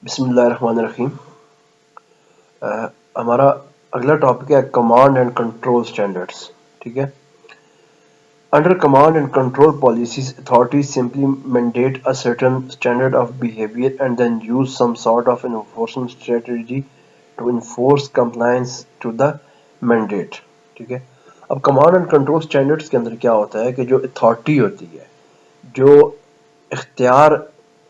بسم اللہ الرحمن الرحیم۔ ہمارا اگلا ٹاپک ہے کمانڈ اینڈ کنٹرول اسٹینڈرڈس، ٹھیک ہے۔ Under command and control policies authorities simply mandate a certain standard of behaviour and then use some sort of enforcement strategy to enforce compliance to the mandate, ٹھیک ہے۔ اب command and control standards کے اندر کیا ہوتا ہے کہ جو authority ہوتی ہے، جو اختیار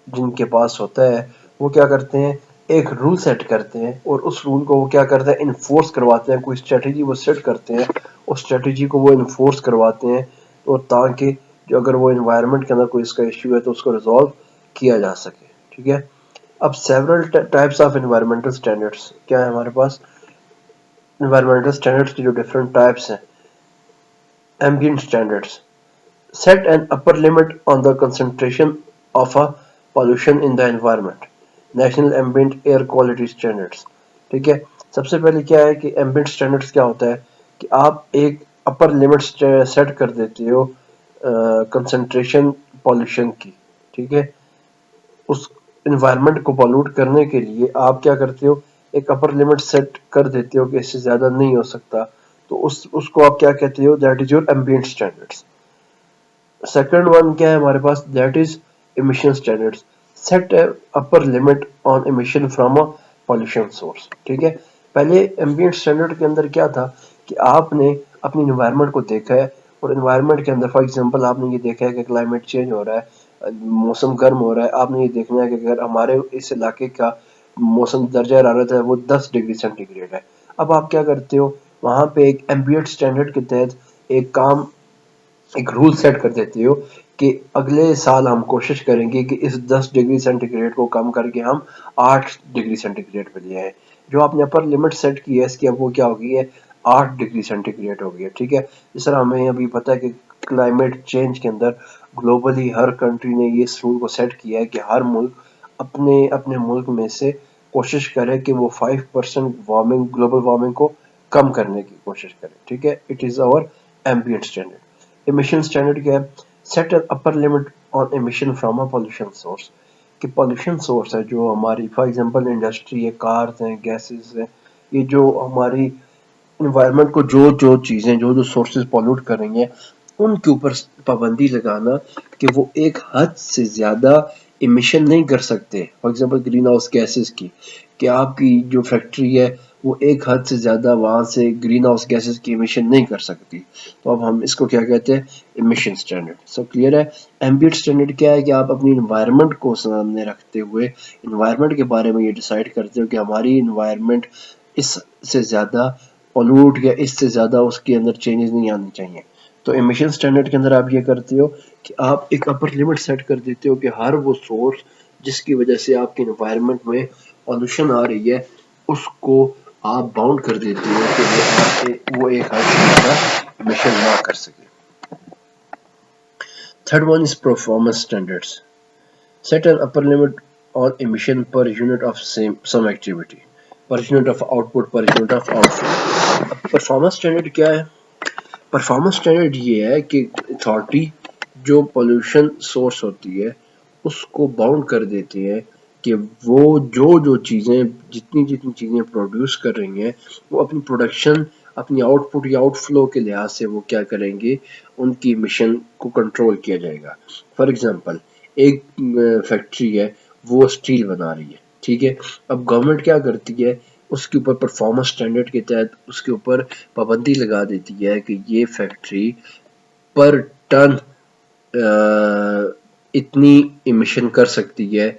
جن کے پاس ہوتا ہے، وہ کیا کرتے ہیں، ایک رول سیٹ کرتے ہیں اور اس رول کو وہ کیا کرتے ہیں، انفورس کرواتے ہیں۔ کوئی اسٹریٹجی وہ سیٹ کرتے ہیں، اس اسٹریٹجی کو وہ انفورس کرواتے ہیں، اور تاکہ جو اگر وہ انوائرمنٹ کے اندر کوئی اس کا ایشو ہے تو اس کو ریزالو کیا جا سکے، ٹھیک ہے۔ اب several types of environmental standards کیا ہے ہمارے پاس؟ انوائرمنٹل اسٹینڈرڈس کی جو ڈفرینٹ ٹائپس ہیں: ایمبینٹ standards set an upper limit on the concentration of a pollution in the environment. National Ambient Air Quality Standards، ٹھیک ہے۔ سب سے پہلے کیا ہے کہ ایمبینٹ اسٹینڈرڈس کیا ہوتا ہے کہ آپ ایک اپر لمٹ سیٹ کر دیتے ہو کنسنٹریشن پالوشن کی، ٹھیک ہے۔ اس انوائرمنٹ کو پالوٹ کرنے کے لیے آپ کیا کرتے ہو، ایک اپر لمٹ سیٹ کر دیتے ہو کہ اس سے زیادہ نہیں ہو سکتا، تو اس کو آپ کیا کہتے ہو، that is your ambient standards. Second one کیا ہے ہمارے پاس، that is emission standards set a upper limit on emission from a pollution source، ٹھیک ہے۔ پہلے ایمبینٹ اسٹینڈرڈ کے اندر کیا تھا کہ آپ نے اپنی انوائرمنٹ کو دیکھا ہے، اور انوائرمنٹ کے اندر فار ایگزامپل آپ نے یہ دیکھا ہے کہ کلائمیٹ چینج ہو رہا ہے، موسم گرم ہو رہا ہے، آپ نے یہ دیکھنا ہے کہ اگر ہمارے اس علاقے کا موسم درجہ حرارت ہے وہ 10 ڈگری سینٹی گریڈ ہے، اب آپ کیا کرتے ہو، وہاں پہ ایک ایمبینٹ اسٹینڈرڈ کے تحت ایک رول سیٹ کر دیتے ہو کہ اگلے سال ہم کوشش کریں گے کہ اس 10 ڈگری سینٹی گریڈ کو کم کر کے ہم 8 ڈگری سینٹی گریڈ پہ لے آئیں۔ جو آپ نے اپر لمٹ سیٹ کی ہے اس کی، اب وہ کیا ہو گئی ہے، 8 ڈگری سینٹی گریڈ ہو گئی ہے، ٹھیک ہے۔ اس طرح ہمیں ابھی پتہ ہے کہ کلائمیٹ چینج کے اندر گلوبلی ہر کنٹری نے یہ اس رول کو سیٹ کیا ہے کہ ہر ملک اپنے ملک میں سے کوشش کرے کہ وہ 5% گلوبل وارمنگ کو کم کرنے کی کوشش کرے، ٹھیک ہے۔ It is our ambient standard. emission standard کیا ہے، set an upper limit on emission from a pollution source، کہ pollution source ہے جو ہماری فار ایگزامپل انڈسٹری ہے، کارز ہیں، گیسز ہیں، یہ جو ہماری انوائرمنٹ کو جو چیزیں جو سورسز پالوٹ کر رہی ہیں، ان کے اوپر پابندی لگانا کہ وہ ایک حد سے زیادہ امیشن نہیں کر سکتے۔ For example green house gases کی، کہ آپ کی جو فیکٹری ہے وہ ایک حد سے زیادہ وہاں سے گرین ہاؤس گیسز کی امیشن نہیں کر سکتی، تو اب ہم اس کو کیا کہتے ہیں، امیشن اسٹینڈرڈ۔ سو کلیئر ہے۔ ایمبینٹ اسٹینڈرڈ کیا ہے کہ آپ اپنی انوائرمنٹ کو سامنے رکھتے ہوئے انوائرمنٹ کے بارے میں یہ ڈیسائیڈ کرتے ہو کہ ہماری انوائرمنٹ اس سے زیادہ پولوٹ یا اس سے زیادہ اس کے اندر چینجز نہیں آنی چاہیے۔ تو امیشن اسٹینڈرڈ کے اندر آپ یہ کرتے ہو کہ آپ ایک اپر لمٹ سیٹ کر دیتے ہو کہ ہر وہ سورس جس کی وجہ سے آپ کی انوائرمنٹ میں پولوشن آ رہی ہے، اس کو آپ باؤنڈ کر دیتے ہو کہ وہ ایک حد سے زیادہ امیشن نہ کر سکے۔ Third one is performance standards set an upper limit on emission per unit of some activity، per unit of output، per unit of output۔ Performance standard کیا ہے؟ پرفارمنس اسٹینڈرڈ یہ ہے کہ اتھارٹی جو پولوشن سورس ہوتی ہے اس کو bound کر دیتی ہے کہ وہ جو چیزیں جتنی چیزیں پروڈیوس کر رہی ہیں، وہ اپنی پروڈکشن، اپنی آؤٹ پٹ یا آؤٹ فلو کے لحاظ سے وہ کیا کریں گے، ان کی مشن کو کنٹرول کیا جائے گا۔ فار ایگزامپل ایک فیکٹری ہے، وہ اسٹیل بنا رہی ہے، ٹھیک ہے۔ اب گورنمنٹ کیا کرتی ہے، اس کے اوپر پرفارمنس اسٹینڈرڈ کے تحت اس کے اوپر پابندی لگا دیتی ہے کہ یہ فیکٹری پر ٹن اتنی امیشن کر سکتی ہے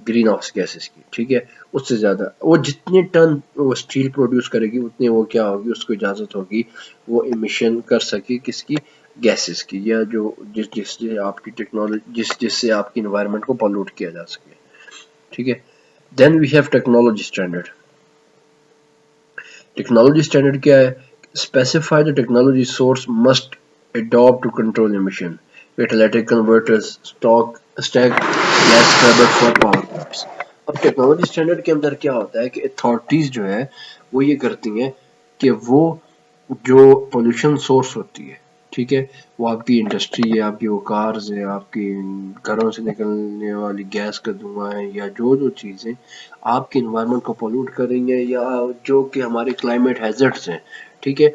گرین ہاؤس گیسز کی، ٹھیک ہے۔ اس سے زیادہ وہ جتنے ٹن وہ اسٹیل پروڈیوس کرے گی اتنے وہ کیا ہوگی، اس کو اجازت ہوگی وہ امیشن کر سکے کس کی، گیسز کی، یا جو جس سے آپ کی ٹیکنالوجی جس سے آپ کی انوائرمنٹ کو پالوٹ کیا جا سکے، ٹھیک ہے۔ Then we have technology standard. Technology standard کیا ہے، specify the technology source must adopt to control emission، catalytic converters، stack gas scrubbers for power plants۔ اب ٹیکنالوجی اسٹینڈرڈ کے اندر کیا ہوتا ہے کہ اتھارٹیز جو ہے وہ یہ کرتی ہیں کہ وہ جو پولوشن سورس ہوتی ہے، ٹھیک ہے، وہ آپ کی انڈسٹری ہے، آپ کی وہ کارز ہے، آپ کی گھروں سے نکلنے والی گیس کا دھواں ہے، یا جو چیزیں آپ کے انوائرمنٹ کو پولوٹ کر رہی ہیں، یا جو کہ ہمارے کلائمیٹ ہیزرڈز ہیں، ٹھیک ہے،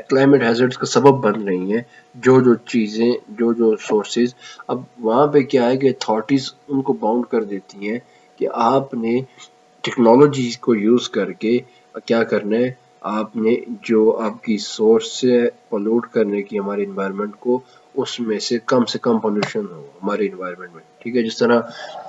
کلائمیٹ ہیزرڈز کا سبب بن رہی ہیں، جو چیزیں، جو سورسز. اب وہاں پہ کیا ہے کہ اتھارٹیز ان کو باؤنڈ کر دیتی ہیں کہ آپ نے ٹیکنالوجی کو یوز کر کے کیا کرنا ہے، آپ نے جو آپ کی سورس سے پولوٹ کرنے کی ہمارے انوائرمنٹ کو، اس میں سے کم پولوشن ہو ہمارے انوائرمنٹ میں. ٹھیک ہے، جس طرح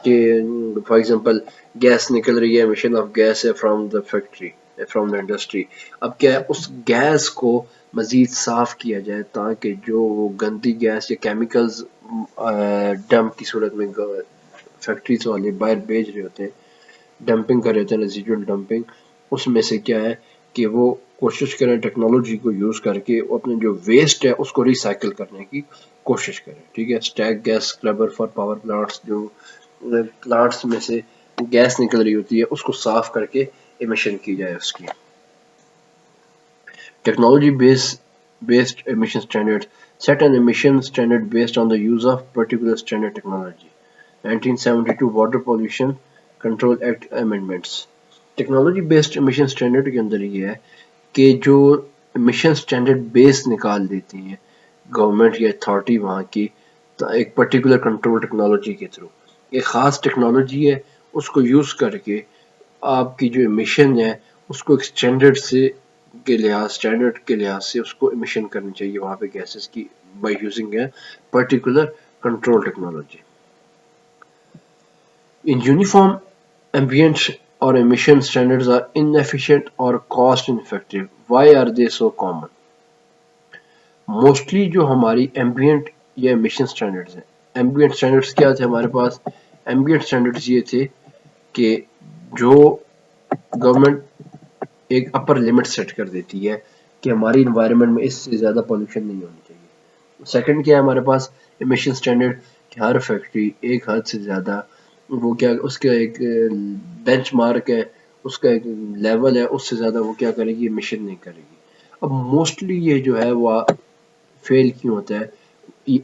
کہ فار ایگزامپل گیس نکل رہی ہے، ایمیشن آف گیس ہے from the factory, from the industry. اب کیا ہے، اس گیس کو مزید صاف کیا جائے تاکہ جو گندی گیس یا کیمیکلز ڈمپ کی صورت میں فیکٹریز والے باہر بھیج رہے ہوتے ہیں، ڈمپنگ کر رہے ہوتے ہیں، ریزیڈول ڈمپنگ، اس میں سے کیا ہے کہ وہ کوشش کریں ٹیکنالوجی کو یوز کر کے اپنے جو ویسٹ ہے اس کو ریسائیکل کرنے کی کوشش کریں. ٹھیک ہے، stack gas scrubber for power plants, جو پلانٹس میں سے گیس نکل رہی ہوتی ہے اس کو صاف کر کے ایمیشن کی جائے اس کی. Technology based emission standards set an emission standard based on the use of particular standard technology. 1972 Water Pollution Control Act Amendments. Technology based emission standard کے اندر یہ ہے کہ جو امیشن اسٹینڈرڈ بیس نکال دیتی ہیں گورنمنٹ یا اتھارٹی وہاں کی ایک پرٹیکولر کنٹرول ٹیکنالوجی کے تھرو، ایک خاص ٹیکنالوجی ہے، اس کو یوز کر کے آپ کی جو امیشن ہے اس کو ایک اسٹینڈرڈ کے لحاظ سے اس کو امیشن کرنی چاہیے وہاں پہ گیسز کی by using a particular control technology. In uniform ambient or emission standards are inefficient or cost ineffective. Why are they so common? Mostly جو ہماری ایمبینٹ یا امیشن اسٹینڈرڈز ہیں، ایمبینٹ اسٹینڈرڈز کیا تھے ہمارے پاس؟ ایمبینٹ اسٹینڈرڈز یہ تھے کہ جو گورنمنٹ ایک اپر لمٹ سیٹ کر دیتی ہے کہ ہماری انوائرمنٹ میں اس سے زیادہ پولوشن نہیں ہونی چاہیے. سیکنڈ کیا ہے ہمارے پاس امیشن اسٹینڈرڈ کہ ہر فیکٹری ایک حد سے زیادہ وہ کیا اس کا ایک بینچ مارک ہے، اس کا ایک لیول ہے، اس سے زیادہ وہ کیا کرے گی، امیشن نہیں کرے گی. اب موسٹلی یہ جو ہے وہ فیل کیوں ہوتا ہے؟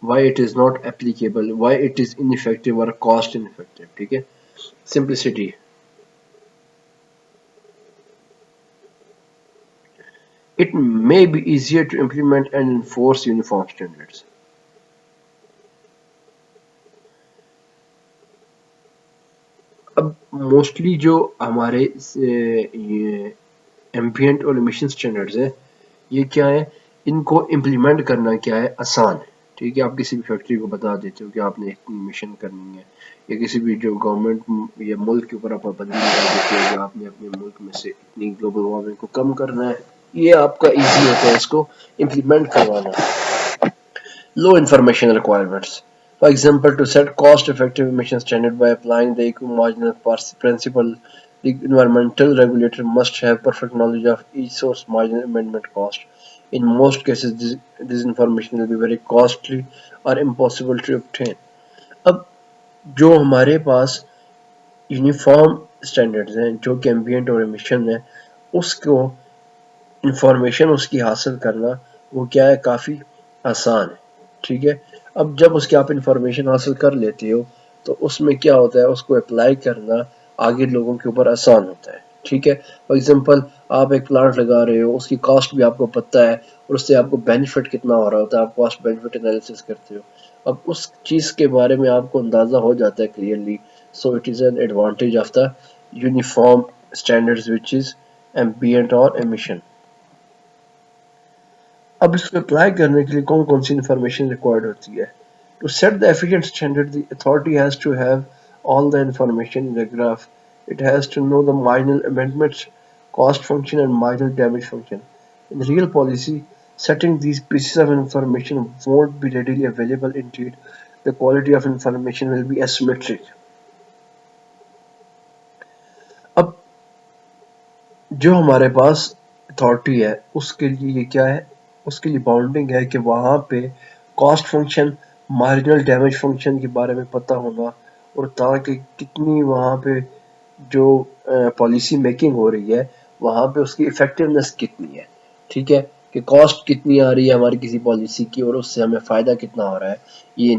Why it is not applicable, why it is انفیکٹو اور کاسٹ انفیکٹو. ٹھیک ہے، simplicity. It may be easier to implement and enforce uniform standards. اب موسٹلی جو ہمارے ایمبینٹ اور امیشن اسٹینڈرڈز ہیں یہ کیا ہے، ان کو امپلیمنٹ کرنا کیا ہے، آسان ہے. ٹھیک ہے، آپ کسی بھی فیکٹری کو بتا دیتے ہو کہ آپ نے اتنی امیشن کرنی ہے، یا کسی بھی جو گورنمنٹ یا ملک کے اوپر آپ پابندی لگا دیتے ہو کہ آپ نے اپنے ملک میں سے اتنی گلوبل وارمنگ کو کم کرنا ہے، یہ آپ کا ایزی ہوتا ہے اس کو امپلیمنٹ کروانا. Low information requirements. For example, to set cost-effective emission standard by applying the eco-marginal principle, the environmental regulator must have perfect knowledge of each source marginal amendment cost. In most cases, this information will be very costly or impossible to obtain. اب جو ہمارے پاس uniform standards ہیں جو کہ ایمبینٹ اور emission ہے، اس کو information اس کی حاصل کرنا وہ کیا ہے، کافی آسان ہے. ٹھیک ہے، اب جب اس کی آپ انفارمیشن حاصل کر لیتے ہو تو اس میں کیا ہوتا ہے، اس کو اپلائی کرنا آگے لوگوں کے اوپر آسان ہوتا ہے. ٹھیک ہے، فار ایگزامپل آپ ایک پلانٹ لگا رہے ہو، اس کی کاسٹ بھی آپ کو پتہ ہے اور اس سے آپ کو بینیفٹ کتنا ہو رہا ہوتا ہے، آپ کاسٹ بینیفٹ انالیسس کرتے ہو. اب اس چیز کے بارے میں آپ کو اندازہ ہو جاتا ہے clearly. So it is an advantage of the uniform standards which is ambient اور ایمیشن. اب اس کو اپلائی کرنے کے لیے کون کون سی انفارمیشن ریکوائرڈ ہوتی ہے؟ To set the efficient standard, the authority has to have all the information in the graph. It has to know the marginal amendments, cost function, and marginal damage function. In real policy, setting these pieces of information won't be readily available. Indeed, the quality of information will be asymmetric. اب جو ہمارے پاس authority ہے اس کے لیے یہ کیا ہے، اس کے لیے باؤنڈنگ ہے کہ وہاں پہ cost function, marginal damage function کے بارے میں پتہ ہونا، اور تاکہ کتنی وہاں پہ جو پالیسی میکنگ ہو رہی ہے وہاں پہ اس کی افیکٹونیس کتنی ہے. ٹھیک ہے، کہ کاسٹ کتنی آ رہی ہے ہماری کسی پالیسی کی اور اس سے ہمیں فائدہ کتنا ہو رہا ہے، یہ